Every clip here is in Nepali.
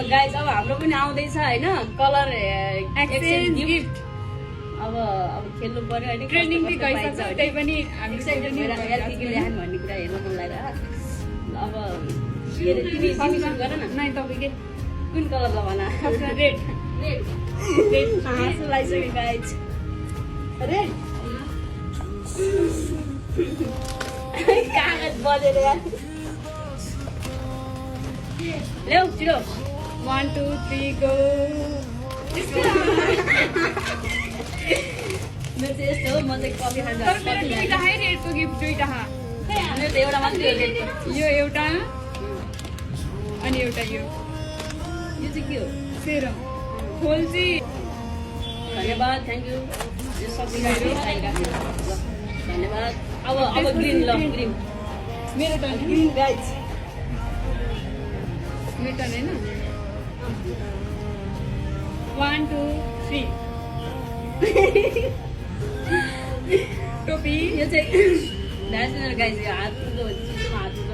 गाइस अब हाम्रो पनि आउँदैछ हैन कलर एक्सचेन्ज गिफ्ट अब खेल्नु पर्यो हैन ट्रेनिङ पनि गइसक्छ त्यही पनि हामी एक्साइटेड भइरहेको यार के ल्याउनु भन्ने कुरा हेर्न मन लागिरहेको अब के रे तिमी गर न नै तपाईकै कुन कलर लगाउन रेड रेड हाँसो लागिसक्यो गाइस रेड कागज बजेर यार ल्याउ छिटो 1 2 3 गो मेरो चाहिँ यस्तो हो म चाहिँ कफी खान्छ दुईटा है रेडको गिफ्ट दुईटा मेरो त एउटा मात्रै हो यो एउटा अनि एउटा यो चाहिँ के हो सेरम खोल्ची धन्यवाद थ्याङ्क यू यो सबै धन्यवाद अब ग्रिन ल ग्रिन मेरो त ग्रिन गाइस मेरो त हैन 1 2 3 टोपी यो चाहिँ नेसनल गाइस यो हातको चिसोमा हातको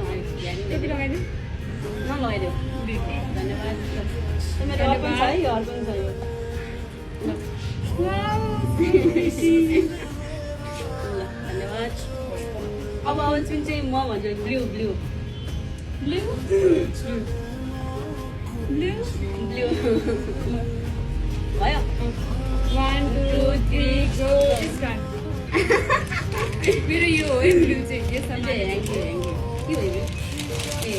टोपी लगाइदिनु नलगाइदेऊ धन्यवाद मेरो अर्पण छ है यो अर्पण छ यो धन्यवाद अब जुन चाहिँ म भन्छु blue blue blue blue blue भयो 1 2 3 गो स्टार्ट मेरो यो हो है ब्लू चाहिँ के छ के हो यो ए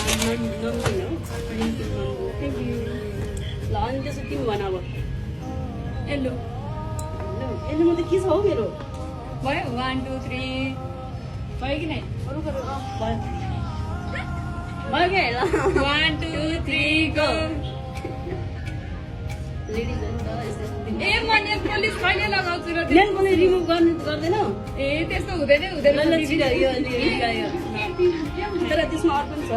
नम्बर हो ल अनि त्यसो तिमी भन अब येल्लो यसले म त के छ हौ मेरो भयो 1 2 3 भयो कि नै अरू भयो भयो के ल 1 2 3 गो लेडिज ए म नेल पलिस कहिले लगाउँछु र नेल पलिस रिमुभ गर्दैन ए त्यस्तो हुँदैन ल छिटो यो तर त्यसमा अर्को पनि छ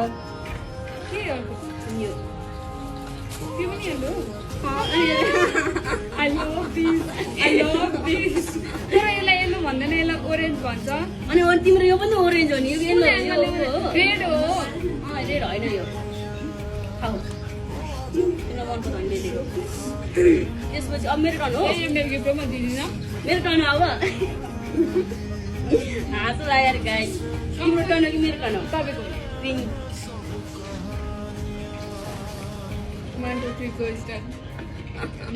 के अर्को यो त्यो पनि हेर्नु I love this. तर यसलाई येल्लो भन्दैन यसलाई ओरेन्ज भन्छ अनि तिम्रो यो पनि ओरेन्ज हो नि यो येल्लो रेड हो रेड होइन यो खाऊ तिमीलाई मन पर्छ भने दिएको त्यसपछि अब मेरो टर्न हो मेरो गिफ्ट म दिदिनँ मेरो टर्न अब हाँसो लाग्यो गाइस तिम्रो टर्न हो कि मेरो टर्न हो तपाईँको पिङ्क 1 2 3 गो स्टार्ट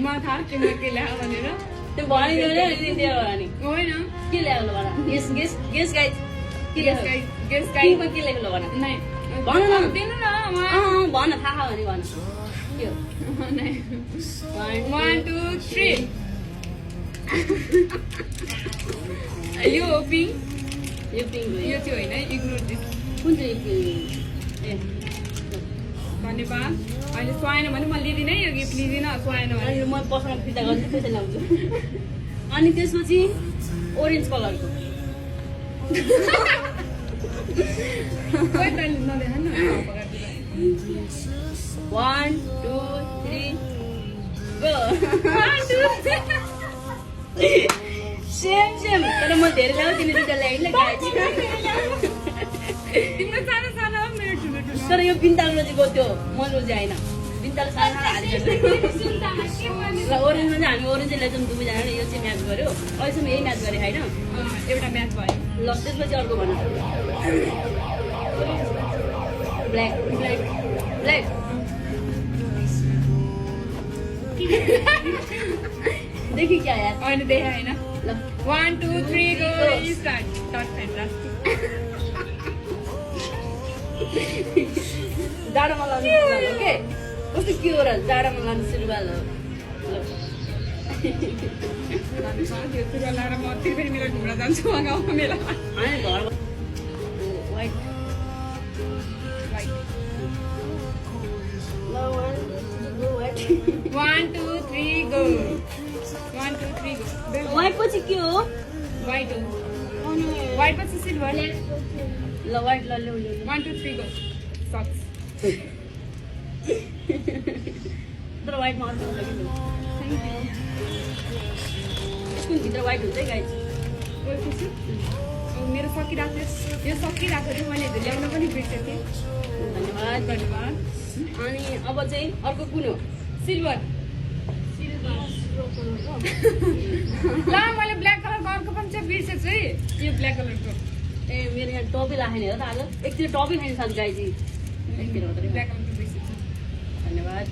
म थाहा तिम्रो के ल्यायो भनेर त्यो भनिदियो नि त्यो भने होइन के ल्यायो भन गेस गेस गेस गाइस के ल्यायो गेस पिङ्कमा के ल्याएको भन नै भन न दिनु न भन थाहा भने भन के हो 1 2 3 यो पिङ्क यो पिङ्क हो यो चाहिँ होइन इग्नोर दिस कुन चाहिँ पिङ्क ए धन्यवाद अहिले सुहाएन भने म लिदिनँ यो गिफ्ट लिदिनँ सुहाएन भने अनि म पसलमा फिर्ता गर्छु पैसा ल्याउँछु अनि त्यसपछि ओरेन्ज कलरको कोही त नदेखा न 1 2 3 गो सेम सेम तर म धेरै ल्याउ तिमी दुईटा ल्याइन् तिम्रो सानो सानो हो मेरो ठुलो ठुलो तर यो बिन्ताल रोजीको त्यो मजो चाहिँ होइन बिन्ताल सानो हालिदिन्छ ल ओरेन्जमा चाहिँ हामी ओरेन्ज ल्याउँछौँ दुवैजनाले यो चाहिँ म्याच गऱ्यो अहिलेसम्म यही म्याच गरेँ होइन एउटा म्याच भयो ल त्यसपछि अर्को भन ब्ल्याक ब्ल्याक ब्ल्याक देखि क्या यार अहिले देखा होइन ल 1 2 3 गो स्टार्ट डट फ्यान्टास्टिक जाडोमा लाने सुरुवाल हो के कस्तो के हो र जाडोमा लाने सुरुवाल हो त्यो कुरा लाएर म त्रिवेणी मेला घुम्न जान्छु गाउँमा मेला अनि घरमा वाइट वाइट ल 1 2 3 गो 1 2 3 गो वाइट पछि के हो वाइट हो वाइट पछि सिल्भर ल वाइट ल ल्याउ 1 2 3 गो सक्स तर वाइटमा अर्को हुन्छ कि थ्याङ्क यू स्कुल भित्र वाइट हुन्छ है गाइस वेलकम मेरो सकिरहेको थियो यो सकिरहेको थियो मैले हिजो ल्याउन पनि बिर्सेको थिएँ धन्यवाद धन्यवाद अनि अब चाहिँ अर्को कुन हो सिल्भर ला मैले ब्ल्याक कलरको अर्को पनि चाहिँ बिर्सेको छु है यो ब्ल्याक कलरको ए मेरो यहाँ टपी राखेन हो त आज एकतिर टपी खाने साथ गाईजी एकतिर हो त ब्ल्याक कलरको बिर्सेको छु धन्यवाद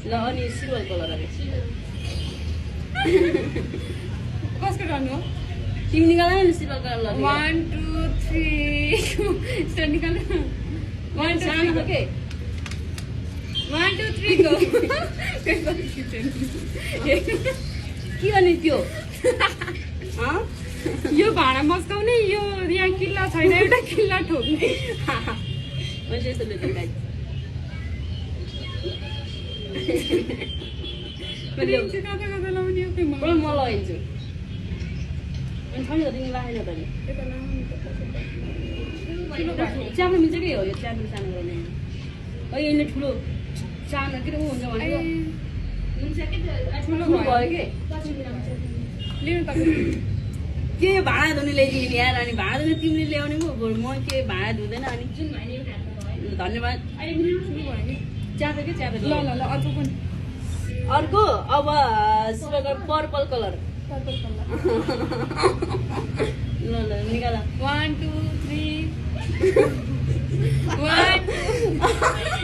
ल अनि सिल्भर कलर अरे कसको गर्नु हो तिमी निकाल न सिल्भर कलर ल 1 2 3 स्टार्ट निकाल 1 2 3 सानो के 1 2 3 गो के गर्ने त्यो यो भाँडा मस्काउने यो यहाँ किल्ला छैन एउटा किल्ला ठोक्ने मैले यस्तो लेख्छु गाई कता कता लाउने हो म लगाइदिन्छु अनि छैन त तिमी राखेन त नि च्याप्नु मिल्छ कि हो यो च्याप्नु सानो गर्ने है यसले ठुलो सानो के ऊ हुन्छ भनेको ठुलो भयो कि लिनु त के भाँडा धुने ल्याइदिने यार अनि भाँडा धुने तिमीले ल्याउने पो म के भाँडा धुँदैन अनि धन्यवाद च्यापेको के च्यापेको ल ल ल अर्को पनि अर्को अब silver purple colour purple colour ल ल निकाल 1 2 3 1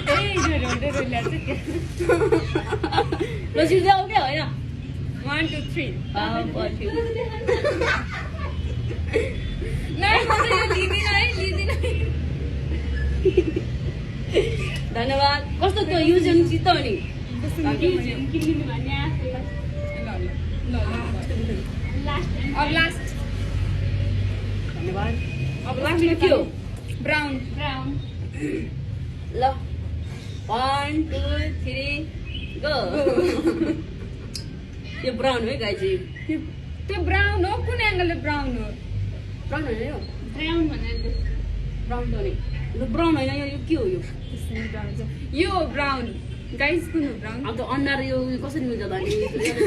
ए झोडे ल्याछ के ल सिर्दै आऊ क्या होइन 1 2 3 पर्फ्युम नै म त यो लिदिन है लिदिन धन्यवाद कस्तो त्यो युज एन्ड चित्त हो नि अब लास्ट धन्यवाद अब लास्टमा के हो ब्राउन ल 1 2 3 गो यो ब्राउन है गाइजी त्यो ब्राउन हो कुन एङ्गलले ब्राउन हो ब्राउन होइन यो ब्राउन भनेको ब्राउन त नि लु ब्राउन होइन यो के हो यो यो ब्राउन गाइस कुन हो ब्राउन अब त अनुहार यो कसरी मिल्छ त अनि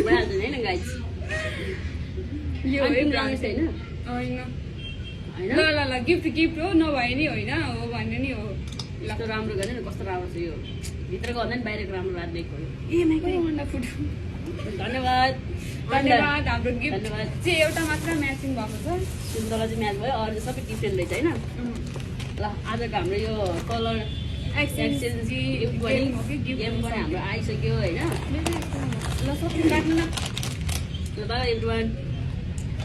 भइहाल्छ नि होइन गाइज यो अनि है तिम्रो ब्राउन राम्रै छैन होइन होइन ल ल ल गिफ्ट हो नभए नि होइन हो भन्ने नि हो यस्तो राम्रो गर्ने नि कस्तो राम्रो छ यो भित्रको भन्दा नि बाहिरको राम्रो राखिदिएको हो ए धन्यवाद धन्यवाद हाम्रो गिफ्ट धन्यवाद चाहिँ एउटा मात्र म्याचिङ भएको छ सुन्दरलाई चाहिँ म्याच भयो अरू सबै डिफ्रेन्ट रहेछ होइन ल आजको हाम्रो यो कलर एक्सचेन्ज गिफ्ट पनि गेम पनि हाम्रो आइसक्यो होइन ल सक्नु राख्नु न ल बाबा एभ्रिवान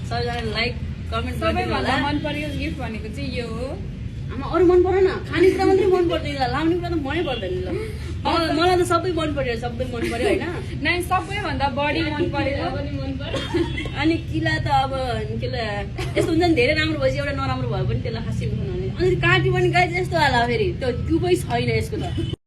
सबैजना लाइक कमेन्ट गरिदिनु होला सबैभन्दा मन परेको गिफ्ट भनेको चाहिँ यो हो आमा अरू मन परेन खानेकुरा मात्रै मन पर्दैन लाउने कुरा त मनै पर्दैन ल मलाई त सबै मन पर्यो होइन नै सबैभन्दा बढी मन परेको अनि किला त अब किला यस्तो हुन्छ नि धेरै राम्रो भएपछि एउटा नराम्रो भयो पनि त्यसलाई खासै उठाउनु अनि काटी पनि गाई यस्तो होला फेरि त्यो ट्युबै छैन यसको त